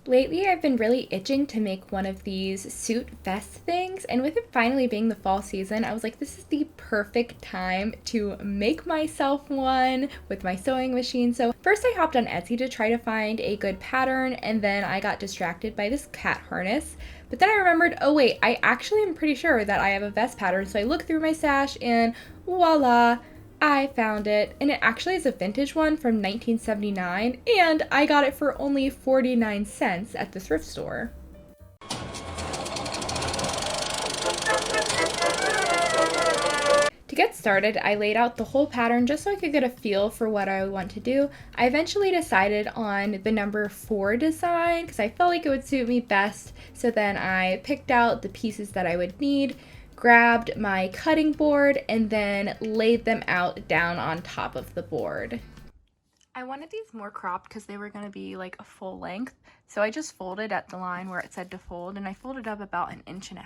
Lately, I've been really itching to make one of these suit vest things, and with it finally being the fall season, I was like, this is the perfect time to make myself one with my sewing machine. So first I hopped on Etsy to try to find a good pattern, and then I got distracted by this cat harness. But then I remembered, oh wait, I actually am pretty sure that I have a vest pattern, so I looked through my stash and voila! I found it, and it actually is a vintage one from 1979, and I got it for only 49 cents at the thrift store. To get started, I laid out the whole pattern just so I could get a feel for what I would want to do. I eventually decided on the number 4 design because I felt like it would suit me best, so then I picked out the pieces that I would need, grabbed my cutting board, and then laid them out down on top of the board. I wanted these more cropped because they were going to be like a full length, so I just folded at the line where it said to fold, and I folded up about 1.5 inches,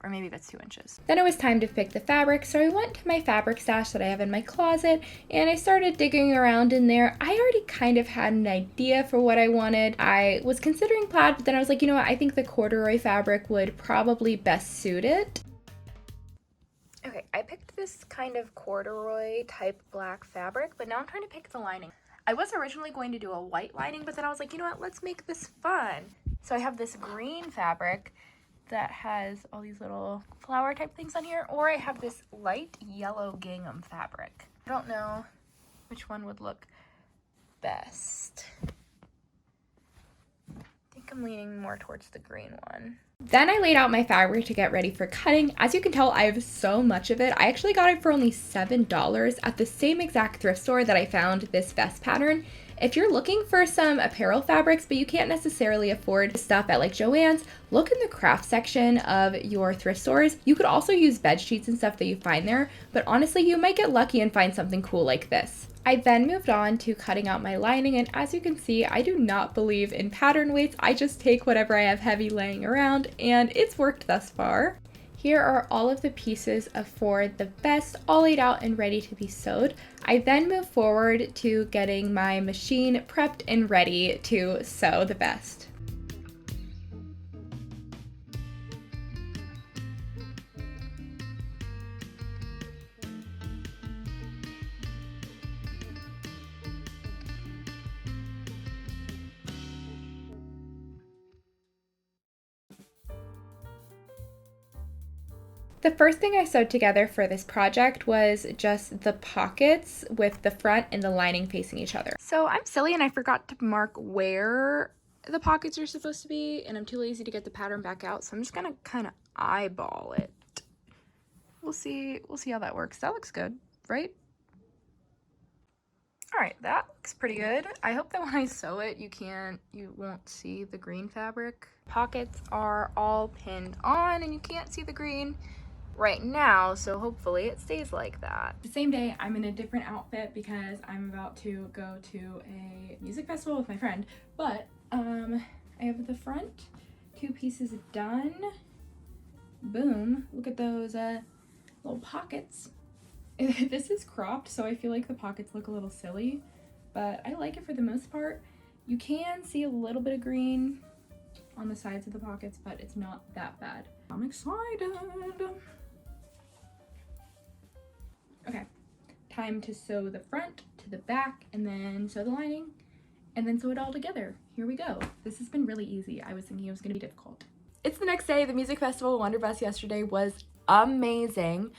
or maybe that's 2 inches. Then it was time to pick the fabric, so I went to my fabric stash that I have in my closet, and I started digging around in there. I already kind of had an idea for what I wanted. I was considering plaid, but then I was like, you know what, I think the corduroy fabric would probably best suit it. Okay, I picked this kind of corduroy type black fabric, but now I'm trying to pick the lining. I was originally going to do a white lining, but then I was like, you know what, let's make this fun. So I have this green fabric that has all these little flower type things on here, or I have this light yellow gingham fabric. I don't know which one would look best. I think I'm leaning more towards the green one. Then I laid out my fabric to get ready for cutting. As you can tell, I have so much of it. I actually got it for only $7 at the same exact thrift store that I found this vest pattern. If you're looking for some apparel fabrics, but you can't necessarily afford stuff at like Joann's, look in the craft section of your thrift stores. You could also use bed sheets and stuff that you find there, but honestly, you might get lucky and find something cool like this. I then moved on to cutting out my lining, and as you can see, I do not believe in pattern weights. I just take whatever I have heavy laying around, and it's worked thus far. Here are all of the pieces for the vest all laid out and ready to be sewed. I then move forward to getting my machine prepped and ready to sew the vest. The first thing I sewed together for this project was just the pockets with the front and the lining facing each other. So I'm silly and I forgot to mark where the pockets are supposed to be, and I'm too lazy to get the pattern back out, so I'm just gonna kind of eyeball it. We'll see how that works. That looks good, right? All right, that looks pretty good. I hope that when I sew it, you won't see the green fabric. Pockets are all pinned on and you can't see the green right now, so hopefully it stays like that. The same day, I'm in a different outfit because I'm about to go to a music festival with my friend, but I have the front 2 pieces done. Boom, look at those little pockets. This is cropped, so I feel like the pockets look a little silly, but I like it for the most part. You can see a little bit of green on the sides of the pockets, but it's not that bad. I'm excited. Okay, time to sew the front to the back and then sew the lining and then sew it all together. Here we go. This has been really easy. I was thinking it was gonna be difficult. It's the next day. The music festival Wonderfest yesterday was amazing.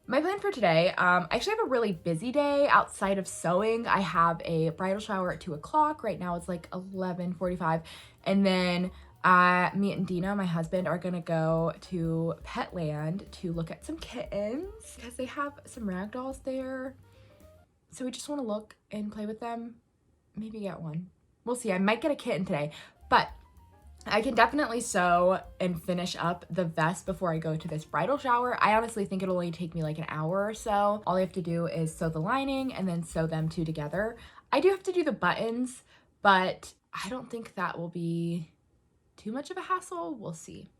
My plan for today, I actually have a really busy day outside of sewing. I have a bridal shower at 2 o'clock. Right now it's like 11:45. And then me and Dina, my husband, are gonna go to Petland to look at some kittens because they have some rag dolls there. So we just wanna look and play with them. Maybe get one. We'll see. I might get a kitten today, but I can definitely sew and finish up the vest before I go to this bridal shower. I honestly think it'll only take me like an hour or so. All I have to do is sew the lining and then sew them 2 together. I do have to do the buttons, but I don't think that will be too much of a hassle. We'll see.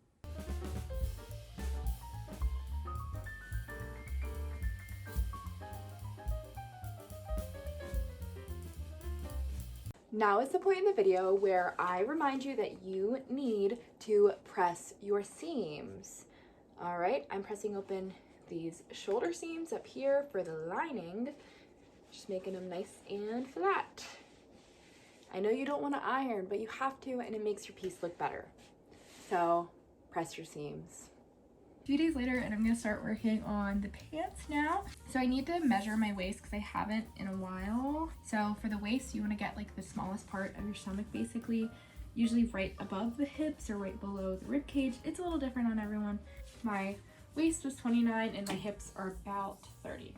Now is the point in the video where I remind you that you need to press your seams. All right, I'm pressing open these shoulder seams up here for the lining, just making them nice and flat. I know you don't want to iron, but you have to, and it makes your piece look better. So press your seams. A few days later, and I'm gonna start working on the pants now. So I need to measure my waist because I haven't in a while. So for the waist, you want to get like the smallest part of your stomach, basically, usually right above the hips or right below the rib cage. It's a little different on everyone. My waist was 29 and my hips are about 39.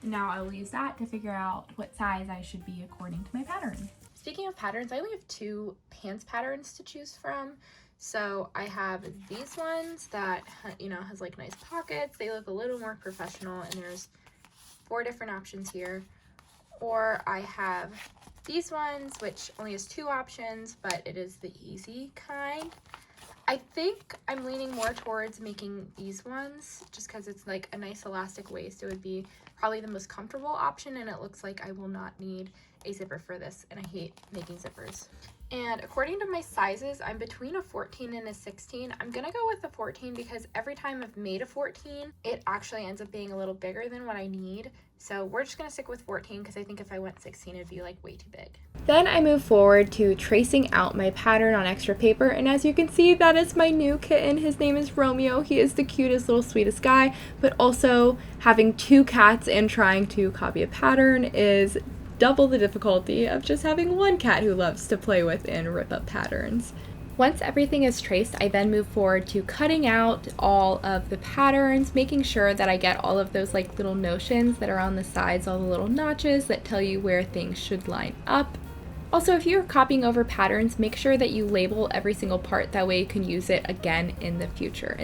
Now I will use that to figure out what size I should be according to my pattern. Speaking of patterns, I only have 2 pants patterns to choose from. So I have these ones that, you know, has like nice pockets. They look a little more professional, and there's 4 different options here. Or I have these ones, which only has 2 options, but it is the easy kind. I think I'm leaning more towards making these ones just because it's like a nice elastic waist. It would be probably the most comfortable option, and it looks like I will not need a zipper for this, and I hate making zippers. And according to my sizes, I'm between a 14 and a 16. I'm gonna go with a 14 because every time I've made a 14, it actually ends up being a little bigger than what I need. So we're just gonna stick with 14 because I think if I went 16, it'd be like way too big. Then I move forward to tracing out my pattern on extra paper, and as you can see, that is my new kitten. His name is Romeo. He is the cutest little sweetest guy, but also having 2 cats and trying to copy a pattern is double the difficulty of just having 1 cat who loves to play with and rip up patterns. Once everything is traced, I then move forward to cutting out all of the patterns, making sure that I get all of those like little notions that are on the sides, all the little notches that tell you where things should line up. Also, if you're copying over patterns, make sure that you label every single part, that way you can use it again in the future.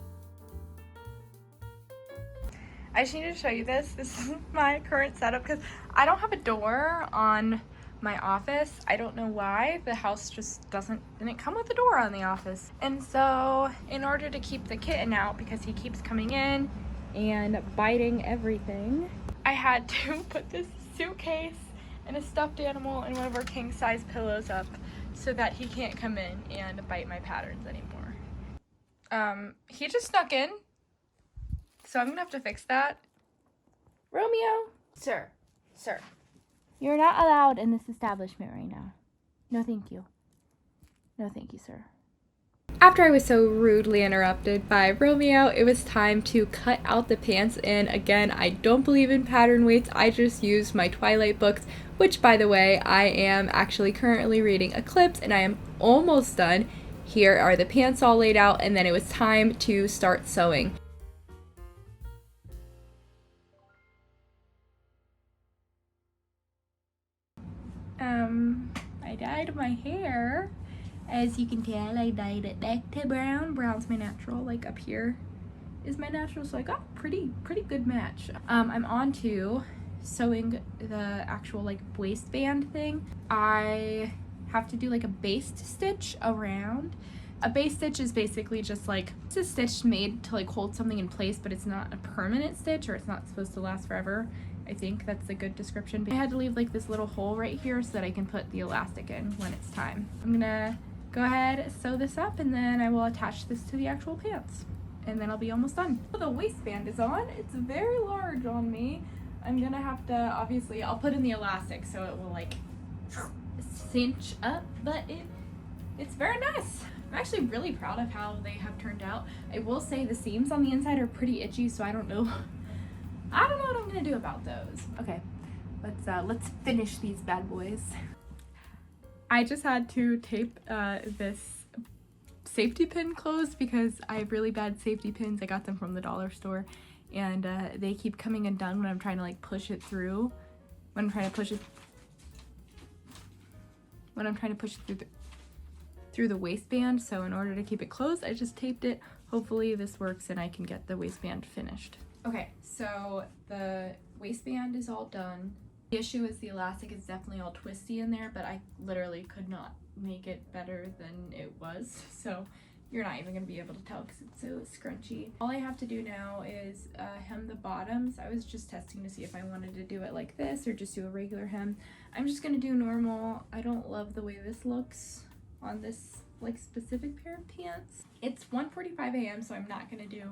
I just need to show you this. This is my current setup because I don't have a door on my office. I don't know why. The house just didn't come with a door on the office. And so in order to keep the kitten out, because he keeps coming in and biting everything, I had to put this suitcase and a stuffed animal and one of our king size pillows up so that he can't come in and bite my patterns anymore. He just snuck in. So I'm gonna have to fix that. Romeo! Sir. You're not allowed in this establishment right now. No, thank you. No, thank you, sir. After I was so rudely interrupted by Romeo, it was time to cut out the pants. And again, I don't believe in pattern weights. I just used my Twilight books, which, by the way, I am actually currently reading Eclipse, and I am almost done. Here are the pants all laid out, and then it was time to start sewing. I dyed my hair. As you can tell, I dyed it back to brown. Brown's my natural, like up here is my natural, so I got pretty good match. I'm on to sewing the actual like waistband thing. I have to do like a baste stitch around. A base stitch is basically just like, it's a stitch made to like hold something in place, but it's not a permanent stitch, or it's not supposed to last forever. I think that's a good description. I had to leave like this little hole right here so that I can put the elastic in when it's time. I'm gonna go ahead, sew this up, and then I will attach this to the actual pants, and then I'll be almost done. The waistband is on. It's very large on me. I'm gonna have to, obviously, I'll put in the elastic so it will like cinch up, but it's very nice. I'm actually really proud of how they have turned out. I will say the seams on the inside are pretty itchy, so I don't know what I'm gonna do about those. Okay, let's finish these bad boys. I just had to tape this safety pin closed because I have really bad safety pins. I got them from the dollar store, and they keep coming undone when I'm trying to like push it through. When I'm trying to push it through the waistband. So in order to keep it closed, I just taped it. Hopefully this works and I can get the waistband finished. Okay, so the waistband is all done. The issue is the elastic is definitely all twisty in there, but I literally could not make it better than it was. So You're not even gonna be able to tell because it's so scrunchy. All I have to do now is hem the bottoms. I was just testing to see if I wanted to do it like this or just do a regular hem. I'm just gonna do normal. I don't love the way this looks on this like specific pair of pants. It's 1:45 a.m. so I'm not gonna do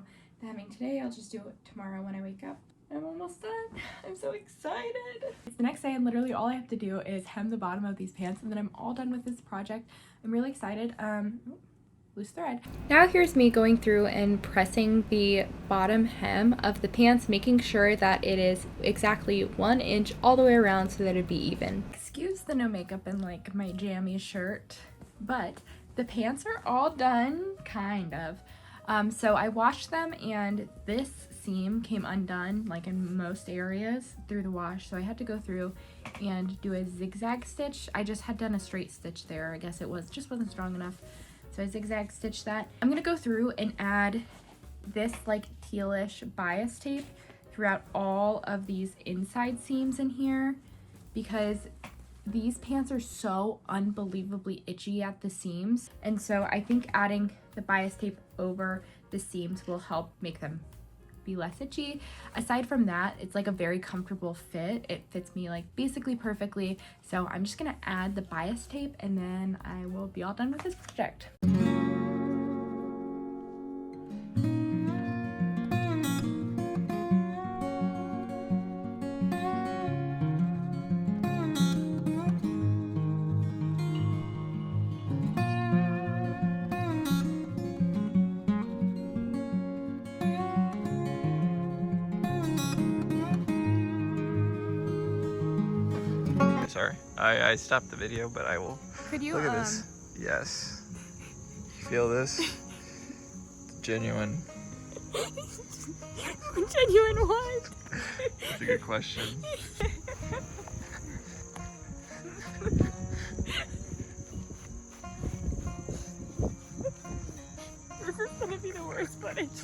the hemming today. I'll just do it tomorrow when I wake up. I'm almost done. I'm so excited. It's the next day and literally all I have to do is hem the bottom of these pants and then I'm all done with this project. I'm really excited. Loose thread. Now here's me going through and pressing the bottom hem of the pants, making sure that it is exactly 1 inch all the way around so that it'd be even. Excuse the no makeup and like my jammy shirt, but the pants are all done, kind of. So I washed them and this seam came undone like in most areas through the wash, so I had to go through and do a zigzag stitch. I just had done a straight stitch there. I guess it just wasn't strong enough, so I zigzag stitched that. I'm gonna go through and add this like tealish bias tape throughout all of these inside seams in here because these pants are so unbelievably itchy at the seams, and so I think adding the bias tape over the seams will help make them be less itchy. Aside from that, it's like a very comfortable fit. It fits me like basically perfectly, so I'm just gonna add the bias tape and then I will be all done with this project. Sorry, I stopped the video, but I will. Could you look at this? Yes. You feel this? It's genuine. Genuine what? That's a good question. This is gonna be the worst footage.